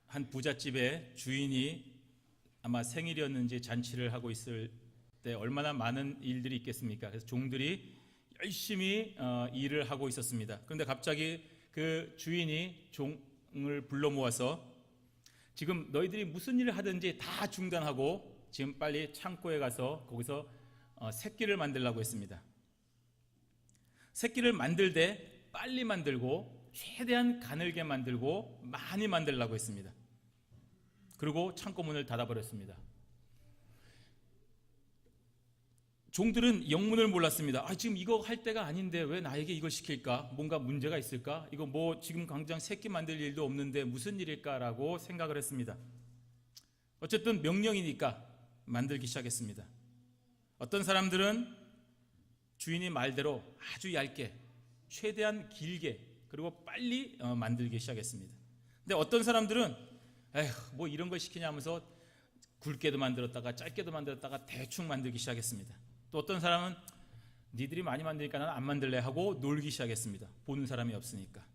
한 부잣집의 주인이 아마 생일이었는지 잔치를 하고 있을 때 얼마나 많은 일들이 있겠습니까? 그래서 종들이 열심히 일을 하고 있었습니다. 그런데 갑자기 그 주인이 종을 불러 모아서 지금 너희들이 무슨 일을 하든지 다 중단하고 지금 빨리 창고에 가서 거기서 새끼를 만들라고 했습니다. 새끼를 만들 때 빨리 만들고 최대한 가늘게 만들고 많이 만들라고 했습니다. 그리고 창고 문을 닫아버렸습니다. 종들은 영문을 몰랐습니다. 지금 이거 할 때가 아닌데 왜 나에게 이걸 시킬까? 뭔가 문제가 있을까? 이거 뭐 지금 당장 새끼 만들 일도 없는데 무슨 일일까라고 생각을 했습니다. 어쨌든 명령이니까 만들기 시작했습니다. 어떤 사람들은 주인이 말대로 아주 얇게 최대한 길게 그리고 빨리 만들기 시작했습니다. 근데 어떤 사람들은 뭐 이런 걸 시키냐 하면서 굵게도 만들었다가 짧게도 만들었다가 대충 만들기 시작했습니다. 또 어떤 사람은 니들이 많이 만드니까 나는 안 만들래 하고 놀기 시작했습니다. 보는 사람이 없으니까.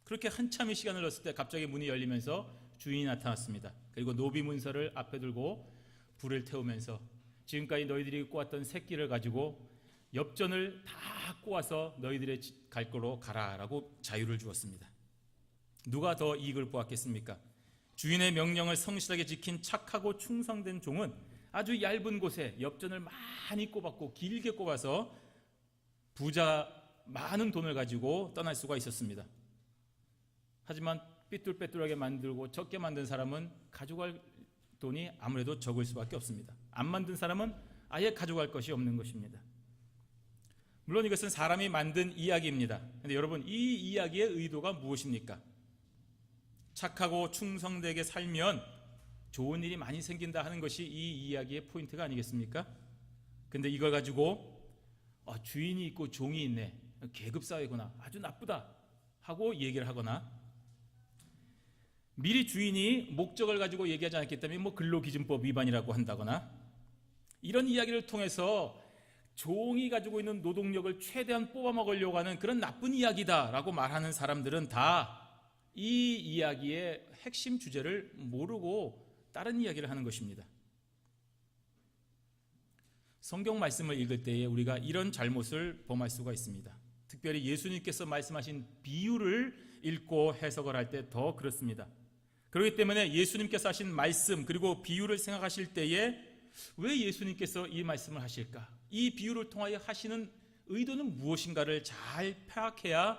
그렇게 한참의 시간을 넣었을 때 갑자기 문이 열리면서 주인이 나타났습니다. 그리고 노비 문서를 앞에 들고 불을 태우면서 지금까지 너희들이 꼬았던 새끼를 가지고 엽전을 다 꼬아서 너희들의 갈 거로 가라라고 자유를 주었습니다. 누가 더 이익을 보았겠습니까? 주인의 명령을 성실하게 지킨 착하고 충성된 종은 아주 얇은 곳에 엽전을 많이 꼽았고 길게 꼽아서 부자 많은 돈을 가지고 떠날 수가 있었습니다. 하지만 삐뚤빼뚤하게 만들고 적게 만든 사람은 가져갈 돈이 아무래도 적을 수밖에 없습니다. 안 만든 사람은 아예 가져갈 것이 없는 것입니다. 물론 이것은 사람이 만든 이야기입니다. 그런데 여러분, 이 이야기의 의도가 무엇입니까? 착하고 충성되게 살면 좋은 일이 많이 생긴다 하는 것이 이 이야기의 포인트가 아니겠습니까? 근데 이걸 가지고 주인이 있고 종이 있네, 계급사회구나, 아주 나쁘다 하고 얘기를 하거나 미리 주인이 목적을 가지고 얘기하지 않았기 때문에 뭐 근로기준법 위반이라고 한다거나 이런 이야기를 통해서 종이 가지고 있는 노동력을 최대한 뽑아먹으려고 하는 그런 나쁜 이야기다라고 말하는 사람들은 다 이 이야기의 핵심 주제를 모르고 다른 이야기를 하는 것입니다. 성경 말씀을 읽을 때에 우리가 이런 잘못을 범할 수가 있습니다. 특별히 예수님께서 말씀하신 비유를 읽고 해석을 할 때 더 그렇습니다. 그렇기 때문에 예수님께서 하신 말씀 그리고 비유를 생각하실 때에 왜 예수님께서 이 말씀을 하실까? 이 비유를 통하여 하시는 의도는 무엇인가를 잘 파악해야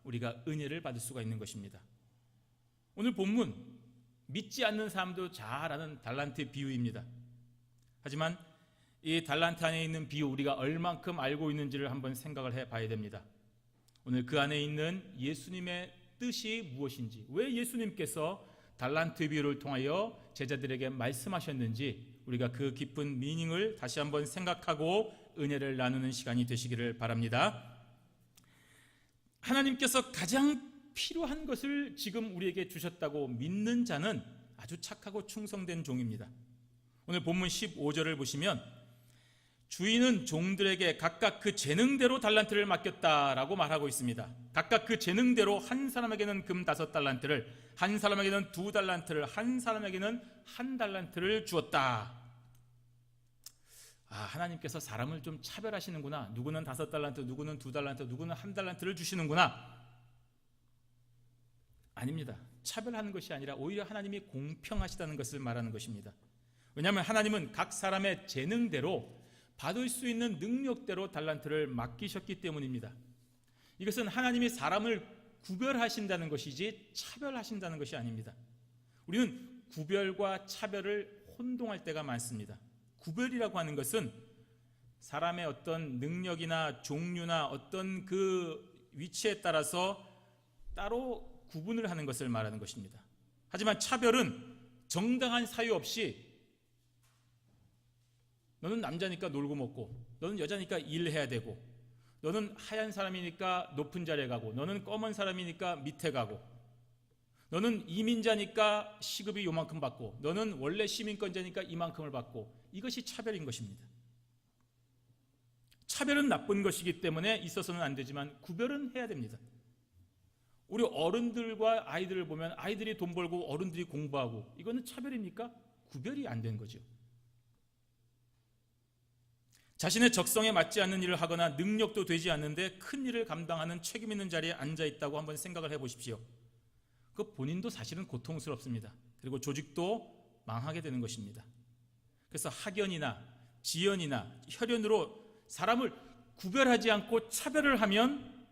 우리가 은혜를 받을 수가 있는 것입니다. 오늘 본문 믿지 않는 사람도 잘 아는 달란트 비유입니다. 하지만 이 달란트 안에 있는 비유 우리가 얼만큼 알고 있는지를 한번 생각을 해봐야 됩니다. 오늘 그 안에 있는 예수님의 뜻이 무엇인지, 왜 예수님께서 달란트 비유를 통하여 제자들에게 말씀하셨는지 우리가 그 깊은 미닝을 다시 한번 생각하고 은혜를 나누는 시간이 되시기를 바랍니다. 하나님께서 가장 필요한 것을 지금 우리에게 주셨다고 믿는 자는 아주 착하고 충성된 종입니다. 오늘 본문 15절을 보시면 주인은 종들에게 각각 그 재능대로 달란트를 맡겼다라고 말하고 있습니다. 각각 그 재능대로 한 사람에게는 금 5달란트를, 한 사람에게는 2달란트를, 한 사람에게는 1달란트를 주었다. 하나님께서 사람을 좀 차별하시는구나. 누구는 5달란트, 누구는 2달란트, 누구는 1달란트를 주시는구나. 아닙니다. 차별하는 것이 아니라 오히려 하나님이 공평하시다는 것을 말하는 것입니다. 왜냐하면 하나님은 각 사람의 재능대로 받을 수 있는 능력대로 달란트를 맡기셨기 때문입니다. 이것은 하나님이 사람을 구별하신다는 것이지 차별하신다는 것이 아닙니다. 우리는 구별과 차별을 혼동할 때가 많습니다. 구별이라고 하는 것은 사람의 어떤 능력이나 종류나 어떤 그 위치에 따라서 따로 구분을 하는 것을 말하는 것입니다. 하지만 차별은 정당한 사유 없이 너는 남자니까 놀고 먹고, 너는 여자니까 일해야 되고, 너는 하얀 사람이니까 높은 자리에 가고, 너는 검은 사람이니까 밑에 가고, 너는 이민자니까 시급이 요만큼 받고, 너는 원래 시민권자니까 이만큼을 받고, 이것이 차별인 것입니다. 차별은 나쁜 것이기 때문에 있어서는 안 되지만 구별은 해야 됩니다. 우리 어른들과 아이들을 보면 아이들이 돈 벌고 어른들이 공부하고, 이거는 차별입니까? 구별이 안 된 거죠. 자신의 적성에 맞지 않는 일을 하거나 능력도 되지 않는데 큰 일을 감당하는 책임 있는 자리에 앉아 있다고 한번 생각을 해보십시오. 그 본인도 사실은 고통스럽습니다. 그리고 조직도 망하게 되는 것입니다. 그래서 학연이나 지연이나 혈연으로 사람을 구별하지 않고 차별을 하면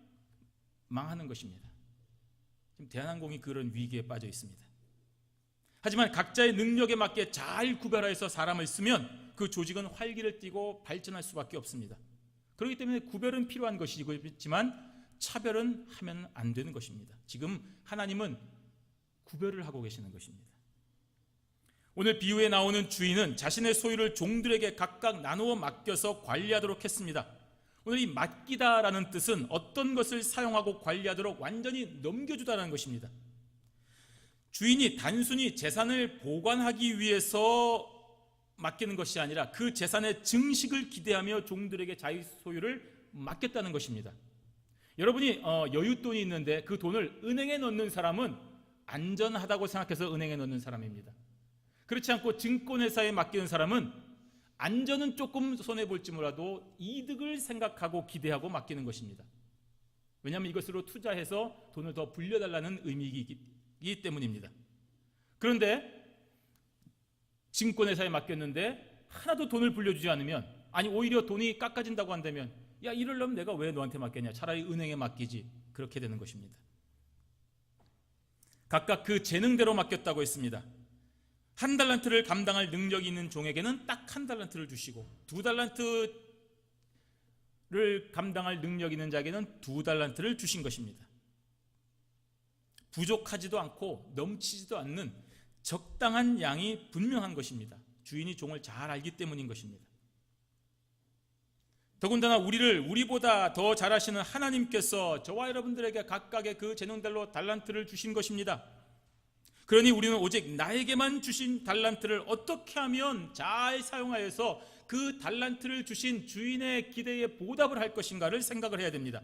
망하는 것입니다. 지금 대한항공이 그런 위기에 빠져 있습니다. 하지만 각자의 능력에 맞게 잘 구별해서 사람을 쓰면 그 조직은 활기를 띠고 발전할 수밖에 없습니다. 그렇기 때문에 구별은 필요한 것이지만 차별은 하면 안 되는 것입니다. 지금 하나님은 구별을 하고 계시는 것입니다. 오늘 비유에 나오는 주인은 자신의 소유를 종들에게 각각 나누어 맡겨서 관리하도록 했습니다. 오늘 이 맡기다라는 뜻은 어떤 것을 사용하고 관리하도록 완전히 넘겨주다라는 것입니다. 주인이 단순히 재산을 보관하기 위해서 맡기는 것이 아니라 그 재산의 증식을 기대하며 종들에게 자기 소유를 맡겼다는 것입니다. 여러분이 여윳돈이 있는데 그 돈을 은행에 넣는 사람은 안전하다고 생각해서 은행에 넣는 사람입니다. 그렇지 않고 증권회사에 맡기는 사람은 안전은 조금 손해볼지 몰라도 이득을 생각하고 기대하고 맡기는 것입니다. 왜냐하면 이것으로 투자해서 돈을 더 불려달라는 의미이기 때문입니다. 그런데 증권회사에 맡겼는데 하나도 돈을 불려주지 않으면, 아니 오히려 돈이 깎아진다고 한다면, 야 이러려면 내가 왜 너한테 맡겼냐, 차라리 은행에 맡기지, 그렇게 되는 것입니다. 각각 그 재능대로 맡겼다고 했습니다. 1달란트를 감당할 능력이 있는 종에게는 딱 1달란트를 주시고 2달란트를 감당할 능력이 있는 자에게는 2달란트를 주신 것입니다. 부족하지도 않고 넘치지도 않는 적당한 양이 분명한 것입니다. 주인이 종을 잘 알기 때문인 것입니다. 더군다나 우리보다 더 잘하시는 하나님께서 저와 여러분들에게 각각의 그 재능대로 달란트를 주신 것입니다. 그러니 우리는 오직 나에게만 주신 달란트를 어떻게 하면 잘 사용하여서 그 달란트를 주신 주인의 기대에 보답을 할 것인가를 생각을 해야 됩니다.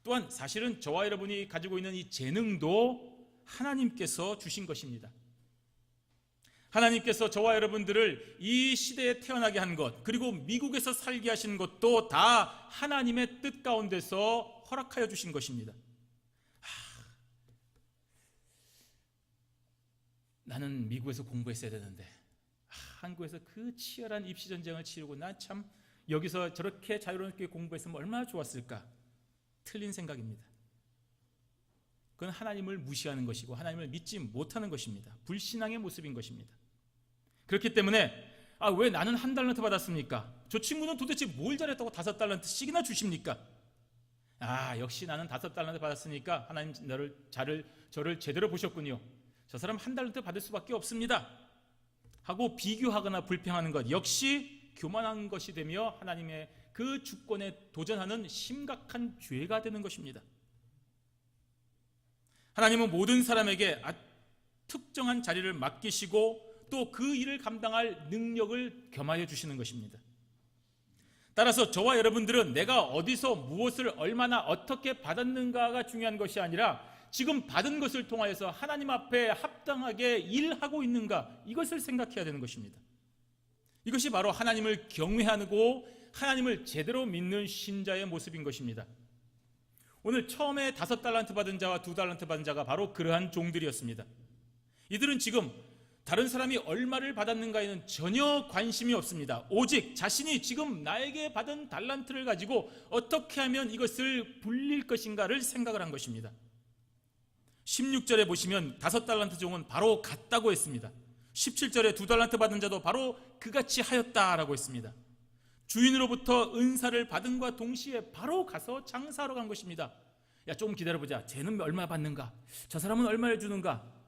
또한 사실은 저와 여러분이 가지고 있는 이 재능도 하나님께서 주신 것입니다. 하나님께서 저와 여러분들을 이 시대에 태어나게 한 것, 그리고 미국에서 살게 하신 것도 다 하나님의 뜻 가운데서 허락하여 주신 것입니다. 나는 미국에서 공부했어야 되는데 한국에서 그 치열한 입시 전쟁을 치르고 난 참 여기서 저렇게 자유롭게 공부했으면 얼마나 좋았을까. 틀린 생각입니다. 그건 하나님을 무시하는 것이고 하나님을 믿지 못하는 것입니다. 불신앙의 모습인 것입니다. 그렇기 때문에 왜 나는 1달란트 받았습니까? 저 친구는 도대체 뭘 잘했다고 5달란트씩이나 주십니까? 역시 나는 5달란트 받았으니까 하나님 저를 제대로 보셨군요. 저 사람 1달란트 받을 수밖에 없습니다 하고 비교하거나 불평하는 것 역시 교만한 것이 되며 하나님의 그 주권에 도전하는 심각한 죄가 되는 것입니다. 하나님은 모든 사람에게 특정한 자리를 맡기시고 또 그 일을 감당할 능력을 겸하여 주시는 것입니다. 따라서 저와 여러분들은 내가 어디서 무엇을 얼마나 어떻게 받았는가가 중요한 것이 아니라 지금 받은 것을 통하여서 하나님 앞에 합당하게 일하고 있는가, 이것을 생각해야 되는 것입니다. 이것이 바로 하나님을 경외하고 하나님을 제대로 믿는 신자의 모습인 것입니다. 오늘 처음에 5달란트 받은 자와 2달란트 받은 자가 바로 그러한 종들이었습니다. 이들은 지금 다른 사람이 얼마를 받았는가에는 전혀 관심이 없습니다. 오직 자신이 지금 나에게 받은 달란트를 가지고 어떻게 하면 이것을 불릴 것인가를 생각을 한 것입니다. 16절에 보시면 5달란트 종은 바로 갔다고 했습니다. 17절에 2달란트 받은 자도 바로 그같이 하였다라고 했습니다. 주인으로부터 은사를 받은과 동시에 바로 가서 장사하러 간 것입니다. 야, 조금 기다려보자. 쟤는 얼마 받는가? 저 사람은 얼마를 주는가?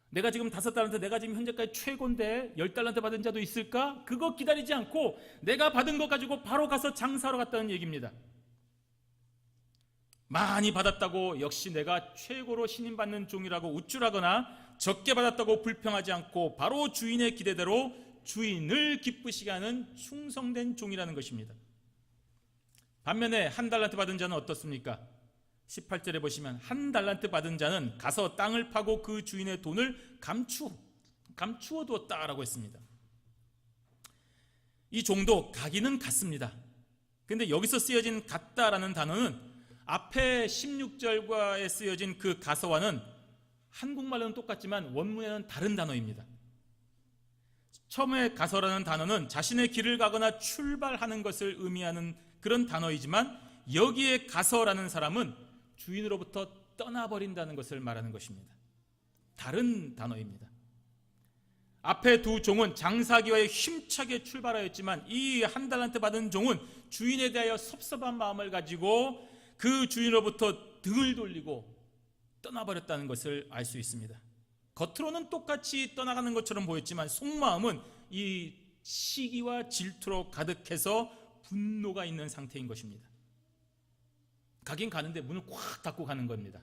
내가 지금 5달란트, 내가 지금 현재까지 최고인데 10달란트 받은 자도 있을까? 그거 기다리지 않고 내가 받은 것 가지고 바로 가서 장사하러 갔다는 얘기입니다. 많이 받았다고 역시 내가 최고로 신임받는 종이라고 우쭐하거나 적게 받았다고 불평하지 않고 바로 주인의 기대대로 주인을 기쁘시게 하는 충성된 종이라는 것입니다. 반면에 1달란트 받은 자는 어떻습니까? 18절에 보시면 한 달란트 받은 자는 가서 땅을 파고 그 주인의 돈을 감추어 두었다라고 했습니다. 이 종도 가기는 갔습니다. 근데 여기서 쓰여진 갔다라는 단어는 앞에 16절과에 쓰여진 그 가서와는 한국말로는 똑같지만 원문에는 다른 단어입니다. 처음에 가서라는 단어는 자신의 길을 가거나 출발하는 것을 의미하는 그런 단어이지만 여기에 가서라는 사람은 주인으로부터 떠나버린다는 것을 말하는 것입니다. 다른 단어입니다. 앞에 두 종은 장사하기 위해 힘차게 출발하였지만 이 한 달란트 받은 종은 주인에 대하여 섭섭한 마음을 가지고 그 주인으로부터 등을 돌리고 떠나버렸다는 것을 알 수 있습니다. 겉으로는 똑같이 떠나가는 것처럼 보였지만 속마음은 이 시기와 질투로 가득해서 분노가 있는 상태인 것입니다. 가긴 가는데 문을 꽉 닫고 가는 겁니다.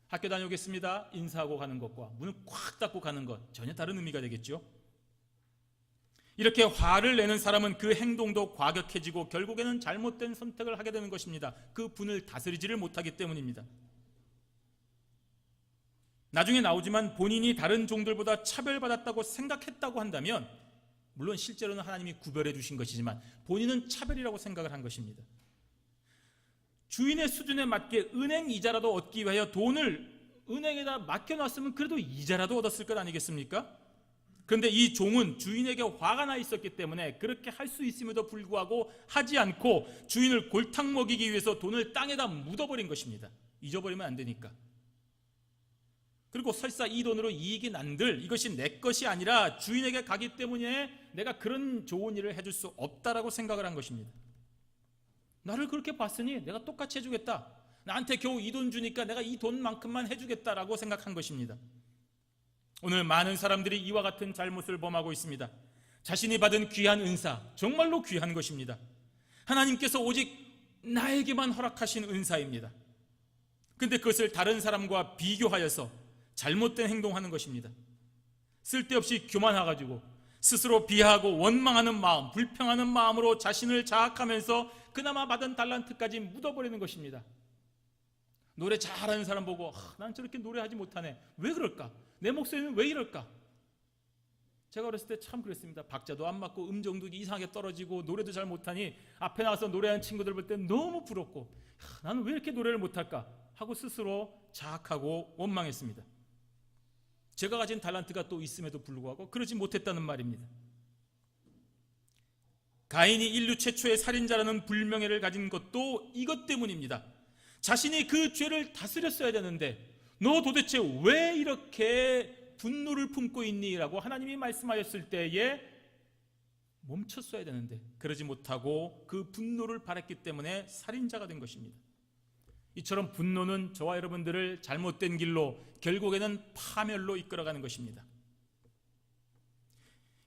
학교 다녀오겠습니다 인사하고 가는 것과 문을 꽉 닫고 가는 것 전혀 다른 의미가 되겠죠. 이렇게 화를 내는 사람은 그 행동도 과격해지고 결국에는 잘못된 선택을 하게 되는 것입니다. 그 분을 다스리지를 못하기 때문입니다. 나중에 나오지만 본인이 다른 종들보다 차별받았다고 생각했다고 한다면, 물론 실제로는 하나님이 구별해 주신 것이지만 본인은 차별이라고 생각을 한 것입니다. 주인의 수준에 맞게 은행 이자라도 얻기 위하여 돈을 은행에다 맡겨놨으면 그래도 이자라도 얻었을 것 아니겠습니까? 그런데 이 종은 주인에게 화가 나 있었기 때문에 그렇게 할 수 있음에도 불구하고 하지 않고 주인을 골탕 먹이기 위해서 돈을 땅에다 묻어버린 것입니다. 잊어버리면 안 되니까. 그리고 설사 이 돈으로 이익이 난들 이것이 내 것이 아니라 주인에게 가기 때문에 내가 그런 좋은 일을 해줄 수 없다라고 생각을 한 것입니다. 나를 그렇게 봤으니 내가 똑같이 해주겠다. 나한테 겨우 이 돈 주니까 내가 이 돈만큼만 해주겠다라고 생각한 것입니다. 오늘 많은 사람들이 이와 같은 잘못을 범하고 있습니다. 자신이 받은 귀한 은사, 정말로 귀한 것입니다. 하나님께서 오직 나에게만 허락하신 은사입니다. 근데 그것을 다른 사람과 비교하여서 잘못된 행동하는 것입니다. 쓸데없이 교만해가지고 스스로 비하하고 원망하는 마음, 불평하는 마음으로 자신을 자학하면서 그나마 받은 달란트까지 묻어버리는 것입니다. 노래 잘하는 사람 보고 난 저렇게 노래하지 못하네. 왜 그럴까? 내 목소리는 왜 이럴까? 제가 어렸을 때 참 그랬습니다. 박자도 안 맞고 음정도 이상하게 떨어지고 노래도 잘 못하니 앞에 나와서 노래하는 친구들 볼 때 너무 부럽고 나는 왜 이렇게 노래를 못할까? 하고 스스로 자학하고 원망했습니다. 제가 가진 달란트가 또 있음에도 불구하고 그러지 못했다는 말입니다. 가인이 인류 최초의 살인자라는 불명예를 가진 것도 이것 때문입니다. 자신이 그 죄를 다스렸어야 되는데 너 도대체 왜 이렇게 분노를 품고 있니? 라고 하나님이 말씀하셨을 때에 멈췄어야 되는데 그러지 못하고 그 분노를 발했기 때문에 살인자가 된 것입니다. 이처럼 분노는 저와 여러분들을 잘못된 길로 결국에는 파멸로 이끌어가는 것입니다.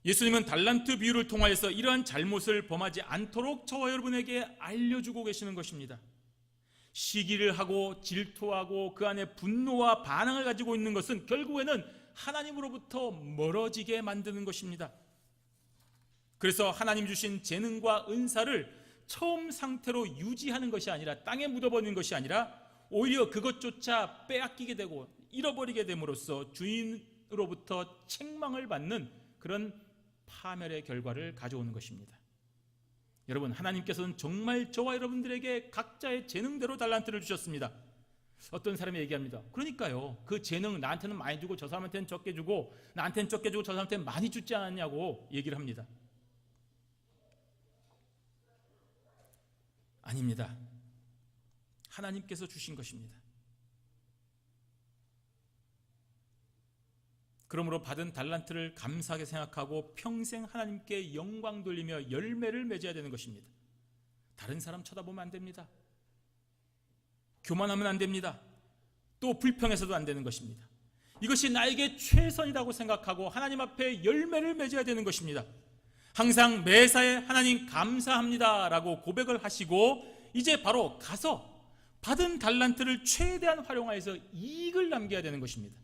예수님은 달란트 비유를 통하여서 이러한 잘못을 범하지 않도록 저와 여러분에게 알려주고 계시는 것입니다. 시기를 하고 질투하고 그 안에 분노와 반항을 가지고 있는 것은 결국에는 하나님으로부터 멀어지게 만드는 것입니다. 그래서 하나님 주신 재능과 은사를 처음 상태로 유지하는 것이 아니라 땅에 묻어버리는 것이 아니라 오히려 그것조차 빼앗기게 되고 잃어버리게 됨으로써 주인으로부터 책망을 받는 그런 파멸의 결과를 가져오는 것입니다. 여러분, 하나님께서는 정말 저와 여러분들에게 각자의 재능대로 달란트를 주셨습니다. 어떤 사람이 얘기합니다. 그러니까요, 그 재능 나한테는 많이 주고 저 사람한테는 적게 주고 나한테는 적게 주고 저 사람한테는 많이 주지 않았냐고 얘기를 합니다. 아닙니다. 하나님께서 주신 것입니다. 그러므로 받은 달란트를 감사하게 생각하고 평생 하나님께 영광 돌리며 열매를 맺어야 되는 것입니다. 다른 사람 쳐다보면 안 됩니다. 교만하면 안 됩니다. 또 불평해서도 안 되는 것입니다. 이것이 나에게 최선이라고 생각하고 하나님 앞에 열매를 맺어야 되는 것입니다. 항상 매사에 하나님 감사합니다 라고 고백을 하시고 이제 바로 가서 받은 달란트를 최대한 활용하여서 이익을 남겨야 되는 것입니다.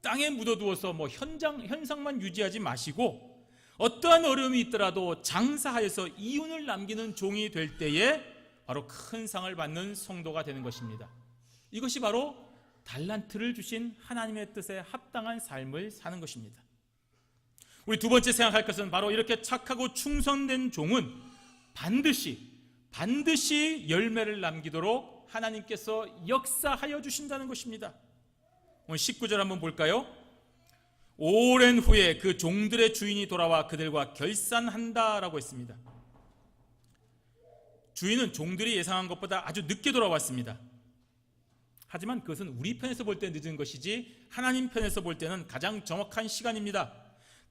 땅에 묻어두어서 현상만 유지하지 마시고 어떠한 어려움이 있더라도 장사하여서 이윤을 남기는 종이 될 때에 바로 큰 상을 받는 성도가 되는 것입니다. 이것이 바로 달란트를 주신 하나님의 뜻에 합당한 삶을 사는 것입니다. 우리 두 번째 생각할 것은 바로 이렇게 착하고 충성된 종은 반드시 열매를 남기도록 하나님께서 역사하여 주신다는 것입니다. 오늘 19절 한번 볼까요? 오랜 후에 그 종들의 주인이 돌아와 그들과 결산한다라고 했습니다. 주인은 종들이 예상한 것보다 아주 늦게 돌아왔습니다. 하지만 그것은 우리 편에서 볼 때 늦은 것이지 하나님 편에서 볼 때는 가장 정확한 시간입니다.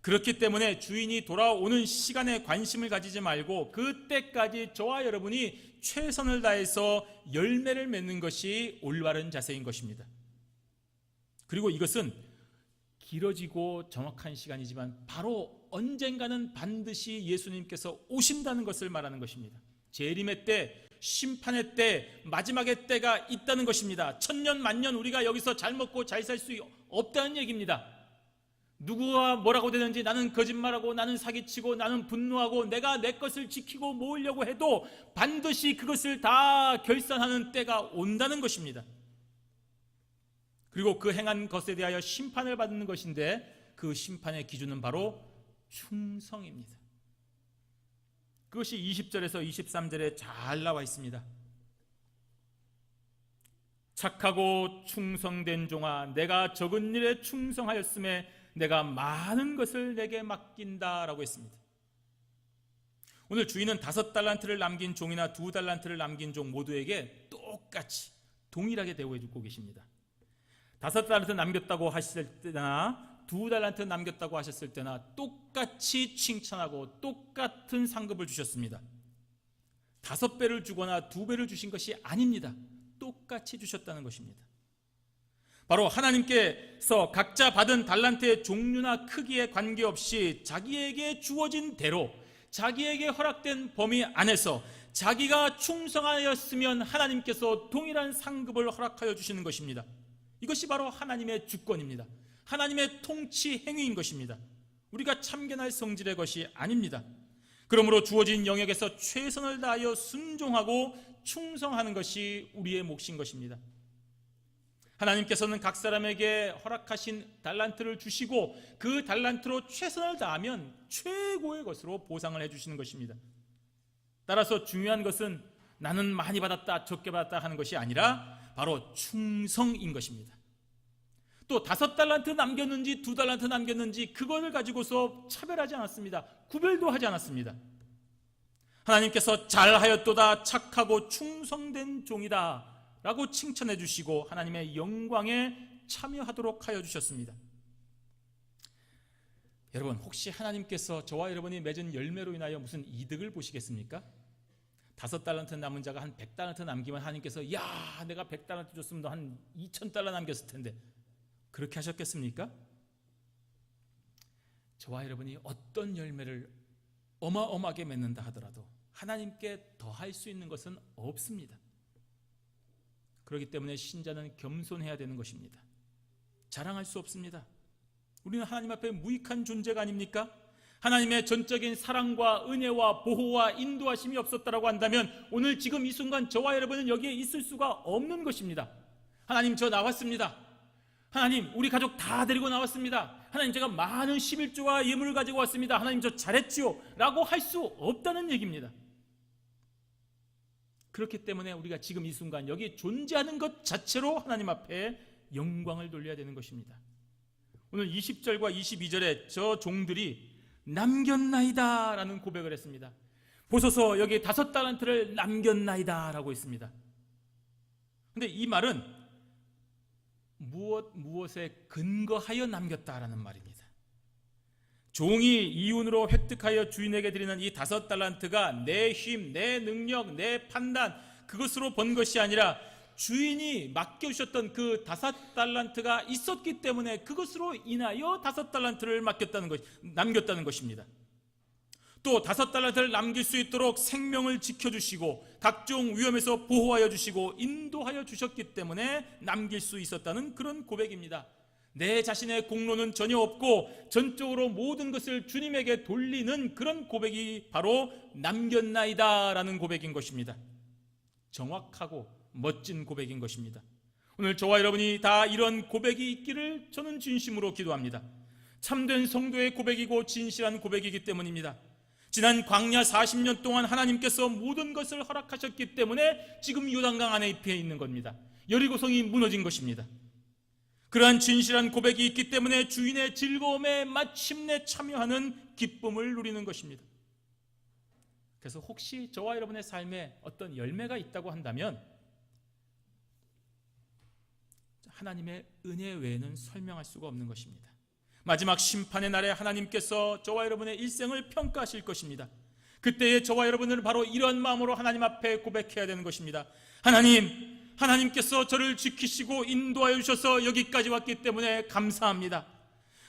그렇기 때문에 주인이 돌아오는 시간에 관심을 가지지 말고 그때까지 저와 여러분이 최선을 다해서 열매를 맺는 것이 올바른 자세인 것입니다. 그리고 이것은 길어지고 정확한 시간이지만 바로 언젠가는 반드시 예수님께서 오신다는 것을 말하는 것입니다. 재림의 때, 심판의 때, 마지막의 때가 있다는 것입니다. 천년 만년 우리가 여기서 잘 먹고 잘 살 수 없다는 얘기입니다. 누구가 뭐라고 되는지 나는 거짓말하고 나는 사기치고 나는 분노하고 내가 내 것을 지키고 모으려고 해도 반드시 그것을 다 결산하는 때가 온다는 것입니다. 그리고 그 행한 것에 대하여 심판을 받는 것인데 그 심판의 기준은 바로 충성입니다. 그것이 20절에서 23절에 잘 나와 있습니다. 착하고 충성된 종아, 내가 적은 일에 충성하였음에 내가 많은 것을 내게 맡긴다라고 했습니다. 오늘 주인은 5달란트를 남긴 종이나 2달란트를 남긴 종 모두에게 똑같이 동일하게 대우해주고 계십니다. 5달란트 남겼다고 하실 때나 2달란트 남겼다고 하셨을 때나 똑같이 칭찬하고 똑같은 상급을 주셨습니다. 5배를 주거나 2배를 주신 것이 아닙니다. 똑같이 주셨다는 것입니다. 바로 하나님께서 각자 받은 달란트의 종류나 크기에 관계없이 자기에게 주어진 대로 자기에게 허락된 범위 안에서 자기가 충성하였으면 하나님께서 동일한 상급을 허락하여 주시는 것입니다. 이것이 바로 하나님의 주권입니다. 하나님의 통치 행위인 것입니다. 우리가 참견할 성질의 것이 아닙니다. 그러므로 주어진 영역에서 최선을 다하여 순종하고 충성하는 것이 우리의 몫인 것입니다. 하나님께서는 각 사람에게 허락하신 달란트를 주시고 그 달란트로 최선을 다하면 최고의 것으로 보상을 해주시는 것입니다. 따라서 중요한 것은 나는 많이 받았다 적게 받았다 하는 것이 아니라 바로 충성인 것입니다. 또 5달란트 남겼는지 2달란트 남겼는지 그거를 가지고서 차별하지 않았습니다. 구별도 하지 않았습니다. 하나님께서 잘하였도다 착하고 충성된 종이다 라고 칭찬해 주시고 하나님의 영광에 참여하도록 하여 주셨습니다. 여러분, 혹시 하나님께서 저와 여러분이 맺은 열매로 인하여 무슨 이득을 보시겠습니까? 5달란트 남은 자가 한 100달란트 남기면 하나님께서 야, 내가 100달란트 줬으면 너 한 2000달러 남겼을 텐데 그렇게 하셨겠습니까? 저와 여러분이 어떤 열매를 어마어마하게 맺는다 하더라도 하나님께 더할 수 있는 것은 없습니다. 그렇기 때문에 신자는 겸손해야 되는 것입니다. 자랑할 수 없습니다. 우리는 하나님 앞에 무익한 존재가 아닙니까? 하나님의 전적인 사랑과 은혜와 보호와 인도하심이 없었다라고 한다면 오늘 지금 이 순간 저와 여러분은 여기에 있을 수가 없는 것입니다. 하나님, 저 나왔습니다. 하나님, 우리 가족 다 데리고 나왔습니다. 하나님, 제가 많은 11조와 예물을 가지고 왔습니다. 하나님, 저 잘했지요 라고 할 수 없다는 얘기입니다. 그렇기 때문에 우리가 지금 이 순간 여기 존재하는 것 자체로 하나님 앞에 영광을 돌려야 되는 것입니다. 오늘 20절과 22절에 저 종들이 남겼나이다 라는 고백을 했습니다. 보소서 여기 5달란트를 남겼나이다 라고 했습니다. 그런데 이 말은 무엇에 근거하여 남겼다라는 말입니다. 종이 이윤으로 획득하여 주인에게 드리는 이 5달란트가 내 힘, 내 능력, 내 판단 그것으로 번 것이 아니라 주인이 맡겨주셨던 그 5달란트가 있었기 때문에 그것으로 인하여 5달란트를 남겼다는 것입니다. 또 5달란트를 남길 수 있도록 생명을 지켜주시고 각종 위험에서 보호하여 주시고 인도하여 주셨기 때문에 남길 수 있었다는 그런 고백입니다. 내 자신의 공로는 전혀 없고 전적으로 모든 것을 주님에게 돌리는 그런 고백이 바로 남겼나이다 라는 고백인 것입니다. 정확하고 멋진 고백인 것입니다. 오늘 저와 여러분이 다 이런 고백이 있기를 저는 진심으로 기도합니다. 참된 성도의 고백이고 진실한 고백이기 때문입니다. 지난 광야 40년 동안 하나님께서 모든 것을 허락하셨기 때문에 지금 요단강 안에 입혀 있는 겁니다. 여리고성이 무너진 것입니다. 그러한 진실한 고백이 있기 때문에 주인의 즐거움에 마침내 참여하는 기쁨을 누리는 것입니다. 그래서 혹시 저와 여러분의 삶에 어떤 열매가 있다고 한다면 하나님의 은혜 외에는 설명할 수가 없는 것입니다. 마지막 심판의 날에 하나님께서 저와 여러분의 일생을 평가하실 것입니다. 그때에 저와 여러분은 바로 이런 마음으로 하나님 앞에 고백해야 되는 것입니다. 하나님께서 저를 지키시고 인도하여 주셔서 여기까지 왔기 때문에 감사합니다.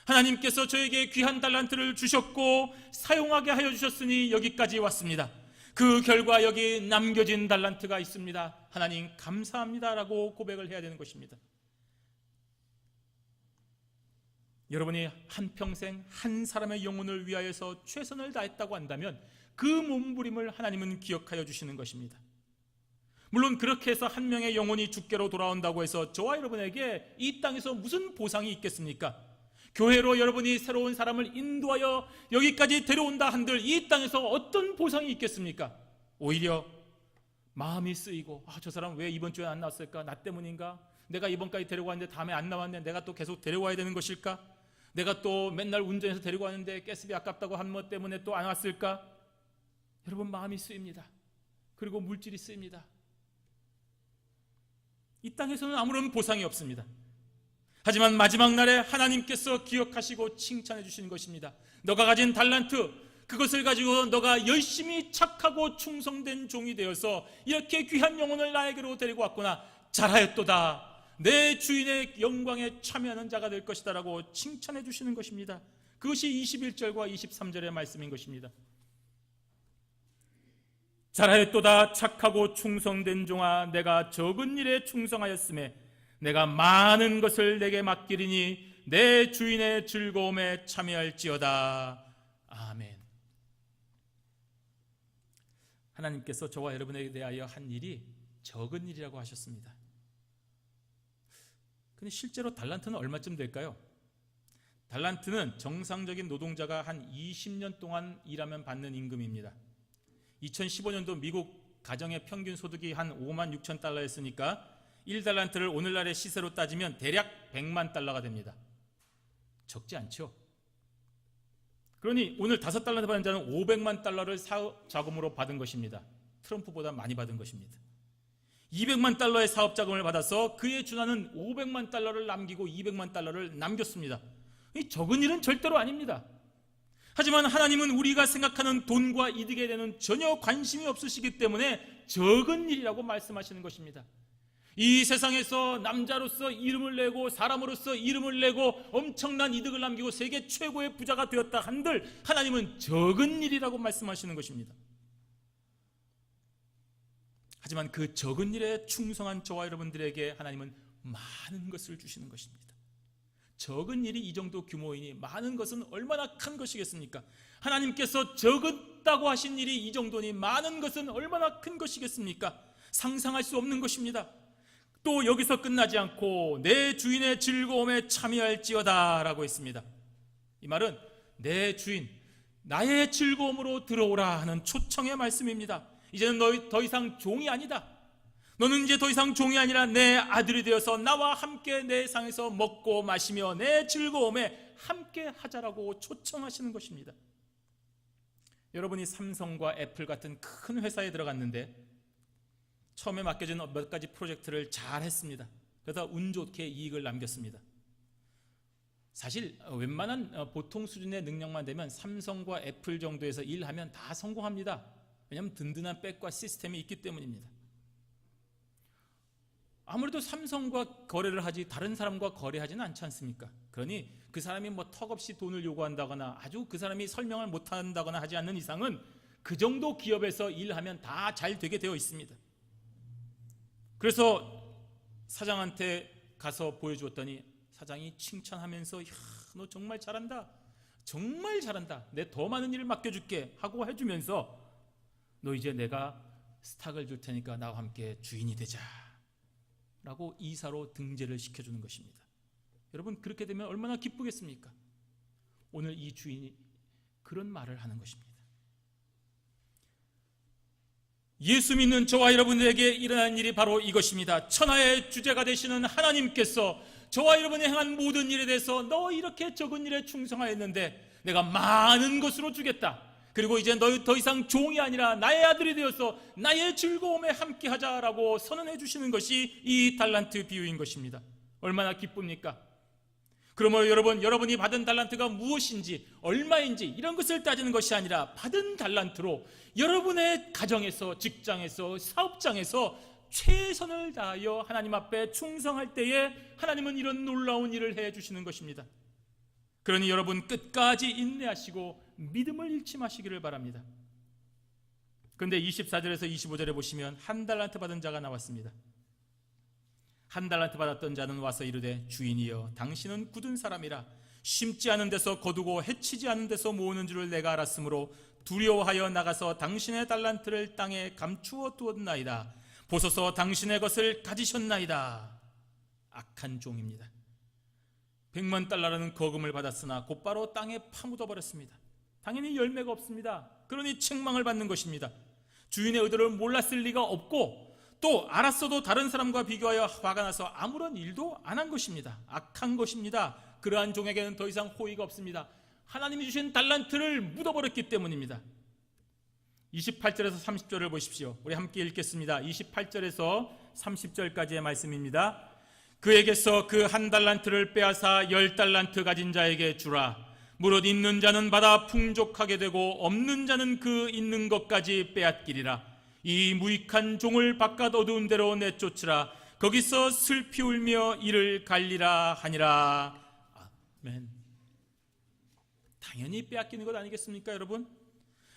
하나님께서 저에게 귀한 달란트를 주셨고 사용하게 하여 주셨으니 여기까지 왔습니다. 그 결과 여기 남겨진 달란트가 있습니다. 하나님 감사합니다라고 고백을 해야 되는 것입니다. 여러분이 한평생 한 사람의 영혼을 위하여서 최선을 다했다고 한다면 그 몸부림을 하나님은 기억하여 주시는 것입니다. 물론 그렇게 해서 한 명의 영혼이 주께로 돌아온다고 해서 저와 여러분에게 이 땅에서 무슨 보상이 있겠습니까? 교회로 여러분이 새로운 사람을 인도하여 여기까지 데려온다 한들 이 땅에서 어떤 보상이 있겠습니까? 오히려 마음이 쓰이고 저 사람 왜 이번 주에 안 나왔을까? 나 때문인가? 내가 이번까지 데리고 왔는데 다음에 안 나왔네. 내가 또 계속 데려와야 되는 것일까? 내가 또 맨날 운전해서 데리고 왔는데 가스비 아깝다고 한 것 때문에 또 안 왔을까? 여러분 마음이 쓰입니다. 그리고 물질이 쓰입니다. 이 땅에서는 아무런 보상이 없습니다. 하지만 마지막 날에 하나님께서 기억하시고 칭찬해 주시는 것입니다. 너가 가진 달란트, 그것을 가지고 너가 열심히 착하고 충성된 종이 되어서 이렇게 귀한 영혼을 나에게로 데리고 왔구나. 잘하였도다. 내 주인의 영광에 참여하는 자가 될 것이다 라고 칭찬해 주시는 것입니다. 그것이 21절과 23절의 말씀인 것입니다. 잘하였도다. 착하고 충성된 종아, 내가 적은 일에 충성하였음에 내가 많은 것을 내게 맡기리니 내 주인의 즐거움에 참여할지어다. 아멘. 하나님께서 저와 여러분에게 대하여 한 일이 적은 일이라고 하셨습니다. 근데 실제로 달란트는 얼마쯤 될까요? 달란트는 정상적인 노동자가 한 20년 동안 일하면 받는 임금입니다. 2015년도 미국 가정의 평균 소득이 한 5만 6천 달러였으니까 1달란트를 오늘날의 시세로 따지면 대략 100만 달러가 됩니다. 적지 않죠? 그러니 오늘 5달란트 받은 자는 500만 달러를 사업 자금으로 받은 것입니다. 트럼프보다 많이 받은 것입니다. 200만 달러의 사업 자금을 받아서 그에 준하는 500만 달러를 남기고 200만 달러를 남겼습니다. 이 적은 일은 절대로 아닙니다. 하지만 하나님은 우리가 생각하는 돈과 이득에 대해서는 전혀 관심이 없으시기 때문에 적은 일이라고 말씀하시는 것입니다. 이 세상에서 남자로서 이름을 내고 사람으로서 이름을 내고 엄청난 이득을 남기고 세계 최고의 부자가 되었다 한들 하나님은 적은 일이라고 말씀하시는 것입니다. 하지만 그 적은 일에 충성한 저와 여러분들에게 하나님은 많은 것을 주시는 것입니다. 적은 일이 이 정도 규모이니 많은 것은 얼마나 큰 것이겠습니까? 하나님께서 적었다고 하신 일이 이 정도니 많은 것은 얼마나 큰 것이겠습니까? 상상할 수 없는 것입니다. 또 여기서 끝나지 않고 내 주인의 즐거움에 참여할지어다 라고 했습니다. 이 말은 내 주인, 나의 즐거움으로 들어오라 하는 초청의 말씀입니다. 이제는 너 더 이상 종이 아니다. 너는 이제 더 이상 종이 아니라 내 아들이 되어서 나와 함께 내 상에서 먹고 마시며 내 즐거움에 함께 하자라고 초청하시는 것입니다. 여러분이 삼성과 애플 같은 큰 회사에 들어갔는데 처음에 맡겨진 몇 가지 프로젝트를 잘 했습니다. 그래서 운 좋게 이익을 남겼습니다. 사실 웬만한 보통 수준의 능력만 되면 삼성과 애플 정도에서 일하면 다 성공합니다. 왜냐하면 든든한 백과 시스템이 있기 때문입니다. 아무래도 삼성과 거래를 하지 다른 사람과 거래하지는 않지 않습니까? 그러니 그 사람이 턱없이 돈을 요구한다거나 아주 그 사람이 설명을 못한다거나 하지 않는 이상은 그 정도 기업에서 일하면 다 잘 되게 되어 있습니다. 그래서 사장한테 가서 보여주었더니 사장이 칭찬하면서 너 정말 잘한다. 정말 잘한다. 내 더 많은 일을 맡겨줄게 하고 해주면서 너 이제 내가 스탁을 줄 테니까 나와 함께 주인이 되자 라고 이사로 등재를 시켜주는 것입니다. 여러분, 그렇게 되면 얼마나 기쁘겠습니까? 오늘 이 주인이 그런 말을 하는 것입니다. 예수 믿는 저와 여러분에게 일어난 일이 바로 이것입니다. 천하의 주제가 되시는 하나님께서 저와 여러분이 행한 모든 일에 대해서 너 이렇게 적은 일에 충성하였는데 내가 많은 것으로 주겠다. 그리고 이제 너 더 이상 종이 아니라 나의 아들이 되어서 나의 즐거움에 함께하자라고 선언해 주시는 것이 이 달란트 비유인 것입니다. 얼마나 기쁩니까? 그러므로 여러분이 받은 달란트가 무엇인지 얼마인지 이런 것을 따지는 것이 아니라 받은 달란트로 여러분의 가정에서, 직장에서, 사업장에서 최선을 다하여 하나님 앞에 충성할 때에 하나님은 이런 놀라운 일을 해주시는 것입니다. 그러니 여러분 끝까지 인내하시고 믿음을 잃지 마시기를 바랍니다. 그런데 24절에서 25절에 보시면 한 달란트 받은 자가 나왔습니다. 한 달란트 받았던 자는 와서 이르되 주인이여 당신은 굳은 사람이라 심지 않은 데서 거두고 해치지 않은 데서 모으는 줄을 내가 알았으므로 두려워하여 나가서 당신의 달란트를 땅에 감추어 두었나이다. 보소서 당신의 것을 가지셨나이다. 악한 종입니다. 100만 달러라는 거금을 받았으나 곧바로 땅에 파묻어 버렸습니다. 당연히 열매가 없습니다. 그러니 책망을 받는 것입니다. 주인의 의도를 몰랐을 리가 없고 또 알았어도 다른 사람과 비교하여 화가 나서 아무런 일도 안 한 것입니다. 악한 것입니다. 그러한 종에게는 더 이상 호의가 없습니다. 하나님이 주신 달란트를 묻어버렸기 때문입니다. 28절에서 30절을 보십시오. 우리 함께 읽겠습니다. 28절에서 30절까지의 말씀입니다. 그에게서 그 한 달란트를 빼앗아 10달란트 가진 자에게 주라. 무릇 있는 자는 받아 풍족하게 되고 없는 자는 그 있는 것까지 빼앗기리라. 이 무익한 종을 바깥 어두운 데로 내쫓으라. 거기서 슬피 울며 이를 갈리라 하니라. 아멘. 당연히 빼앗기는 것 아니겠습니까, 여러분?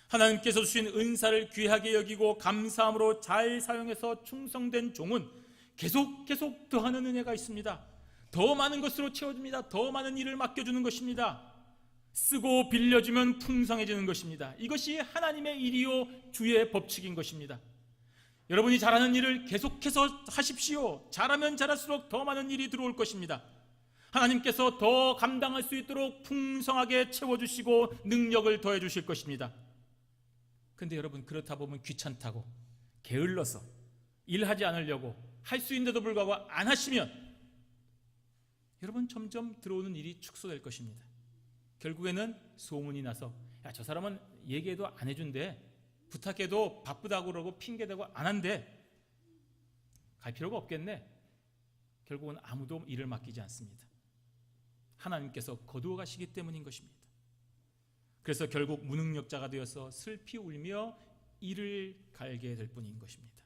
하나님께서 주신 은사를 귀하게 여기고 감사함으로 잘 사용해서 충성된 종은 계속 더하는 은혜가 있습니다. 더 많은 것으로 채워줍니다. 더 많은 일을 맡겨주는 것입니다. 쓰고 빌려주면 풍성해지는 것입니다. 이것이 하나님의 일이요 주의 법칙인 것입니다. 여러분이 잘하는 일을 계속해서 하십시오. 잘하면 잘할수록 더 많은 일이 들어올 것입니다. 하나님께서 더 감당할 수 있도록 풍성하게 채워주시고 능력을 더해 주실 것입니다. 그런데 여러분 그렇다 보면 귀찮다고 게을러서 일하지 않으려고 할 수 있는데도 불구하고 안 하시면 여러분 점점 들어오는 일이 축소될 것입니다. 결국에는 소문이 나서 야, 저 사람은 얘기해도 안 해준대, 부탁해도 바쁘다고 그러고 핑계대고 안 한대, 갈 필요가 없겠네. 결국은 아무도 일을 맡기지 않습니다. 하나님께서 거두어 가시기 때문인 것입니다. 그래서 결국 무능력자가 되어서 슬피 울며 이를 갈게 될 뿐인 것입니다.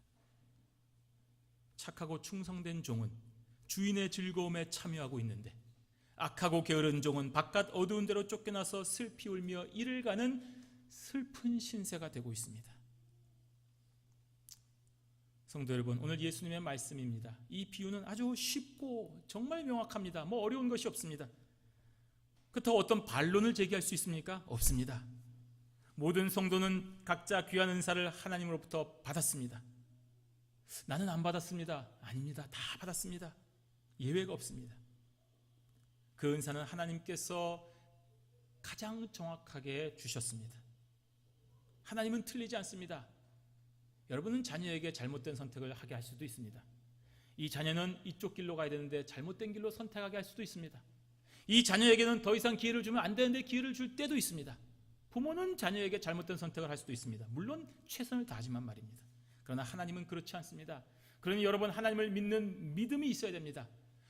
착하고 충성된 종은 주인의 즐거움에 참여하고 있는데 악하고 게으른 종은 바깥 어두운 데로 쫓겨나서 슬피 울며 이를 가는 슬픈 신세가 되고 있습니다. 성도 여러분, 오늘 예수님의 말씀입니다. 이 비유는 아주 쉽고 정말 명확합니다. 뭐 어려운 것이 없습니다. 그렇다고 어떤 반론을 제기할 수 있습니까? 없습니다. 모든 성도는 각자 귀한 은사를 하나님으로부터 받았습니다. 나는 안 받았습니다. 아닙니다. 다 받았습니다. 예외가 없습니다. 그 은사는 하나님께서 가장 정확하게 주셨습니다. 하나님은 틀리지 않습니다. 여러분은 자녀에게 잘못된 선택을 하게 할 수도 있습니다. 이 자녀는 이쪽 길로 가야 되는데 잘못된 길로 선택하게 할 수도 있습니다. 이 자녀에게는 더 이상 기회를 주면 안 되는데 기회를 줄 때도 있습니다. 부모는 자녀에게 잘못된 선택을 할 수도 있습니다. 물론 최선을 다하지만 말입니다. 그러나 하나님은 그렇지 않습니다. 그러니 여러분 하나님을 믿는 믿음이 있어야 됩니다.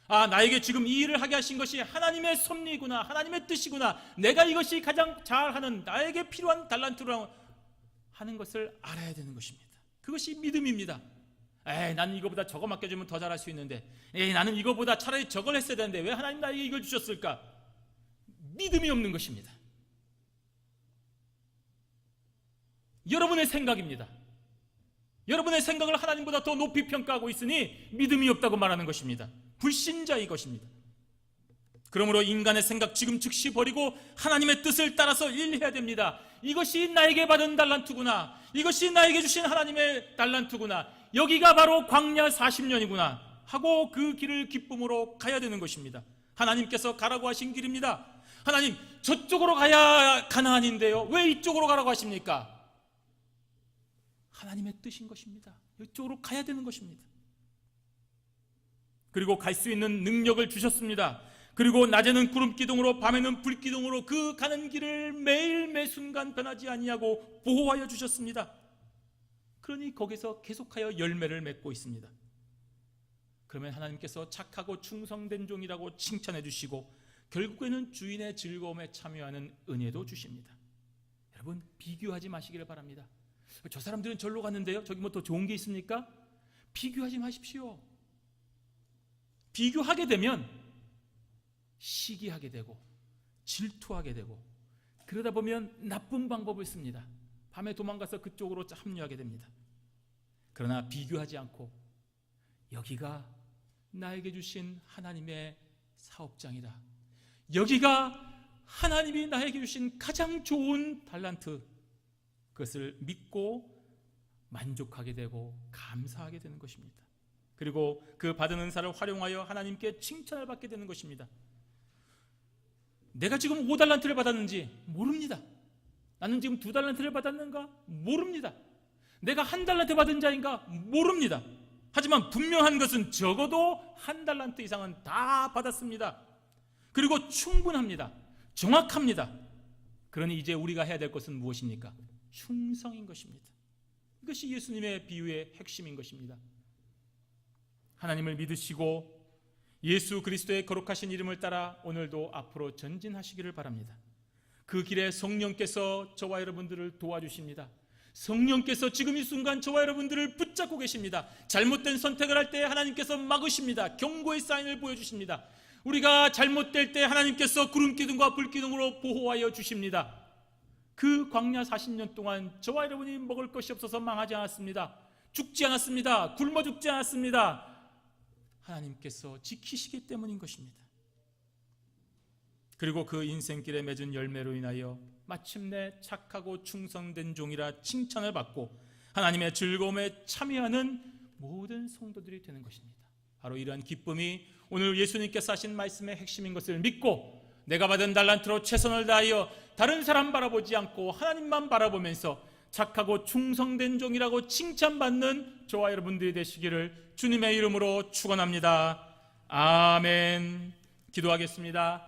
아, 나에게 지금 이 일을 하게 하신 것이 하나님의 섭리구나, 하나님의 뜻이구나, 내가 이것이 가장 잘하는 나에게 필요한 달란트로 하는 것을 알아야 되는 것입니다. 그것이 믿음입니다. 나는 이거보다 저거 맡겨주면 더 잘할 수 있는데, 나는 이거보다 차라리 저걸 했어야 되는데 왜 하나님 나에게 이걸 주셨을까? 믿음이 없는 것입니다. 여러분의 생각입니다. 여러분의 생각을 하나님보다 더 높이 평가하고 있으니 믿음이 없다고 말하는 것입니다. 불신자의 것입니다. 그러므로 인간의 생각 지금 즉시 버리고 하나님의 뜻을 따라서 일해야 됩니다. 이것이 나에게 받은 달란트구나. 이것이 나에게 주신 하나님의 달란트구나. 여기가 바로 광야 40년이구나 하고 그 길을 기쁨으로 가야 되는 것입니다. 하나님께서 가라고 하신 길입니다. 하나님, 저쪽으로 가야 가나안인데요, 왜 이쪽으로 가라고 하십니까? 하나님의 뜻인 것입니다. 이쪽으로 가야 되는 것입니다. 그리고 갈 수 있는 능력을 주셨습니다. 그리고 낮에는 구름 기둥으로 밤에는 불 기둥으로 그 가는 길을 매일 매 순간 변하지 아니하고 보호하여 주셨습니다. 그러니 거기서 계속하여 열매를 맺고 있습니다. 그러면 하나님께서 착하고 충성된 종이라고 칭찬해 주시고 결국에는 주인의 즐거움에 참여하는 은혜도 주십니다. 여러분, 비교하지 마시기를 바랍니다. 저 사람들은 절로 갔는데요, 저기 뭐 더 좋은 게 있습니까? 비교하지 마십시오. 비교하게 되면 시기하게 되고 질투하게 되고, 그러다 보면 나쁜 방법을 씁니다. 밤에 도망가서 그쪽으로 합류하게 됩니다. 그러나 비교하지 않고 여기가 나에게 주신 하나님의 사업장이다, 여기가 하나님이 나에게 주신 가장 좋은 달란트, 그것을 믿고 만족하게 되고 감사하게 되는 것입니다. 그리고 그 받은 은사를 활용하여 하나님께 칭찬을 받게 되는 것입니다. 내가 지금 5달란트를 받았는지 모릅니다. 나는 지금 2달란트를 받았는가? 모릅니다. 내가 1달란트 받은 자인가? 모릅니다. 하지만 분명한 것은 적어도 1달란트 이상은 다 받았습니다. 그리고 충분합니다. 정확합니다. 그러니 이제 우리가 해야 될 것은 무엇입니까? 충성인 것입니다. 이것이 예수님의 비유의 핵심인 것입니다. 하나님을 믿으시고 예수 그리스도의 거룩하신 이름을 따라 오늘도 앞으로 전진하시기를 바랍니다. 그 길에 성령께서 저와 여러분들을 도와주십니다. 성령께서 지금 이 순간 저와 여러분들을 붙잡고 계십니다. 잘못된 선택을 할 때 하나님께서 막으십니다. 경고의 사인을 보여주십니다. 우리가 잘못될 때 하나님께서 구름기둥과 불기둥으로 보호하여 주십니다. 그 광야 40년 동안 저와 여러분이 먹을 것이 없어서 망하지 않았습니다. 죽지 않았습니다. 굶어 죽지 않았습니다. 하나님께서 지키시기 때문인 것입니다. 그리고 그 인생길에 맺은 열매로 인하여 마침내 착하고 충성된 종이라 칭찬을 받고 하나님의 즐거움에 참여하는 모든 성도들이 되는 것입니다. 바로 이러한 기쁨이 오늘 예수님께서 하신 말씀의 핵심인 것을 믿고 내가 받은 달란트로 최선을 다하여 다른 사람 바라보지 않고 하나님만 바라보면서 착하고 충성된 종이라고 칭찬받는 저와 여러분들이 되시기를 주님의 이름으로 축원합니다. 아멘. 기도하겠습니다.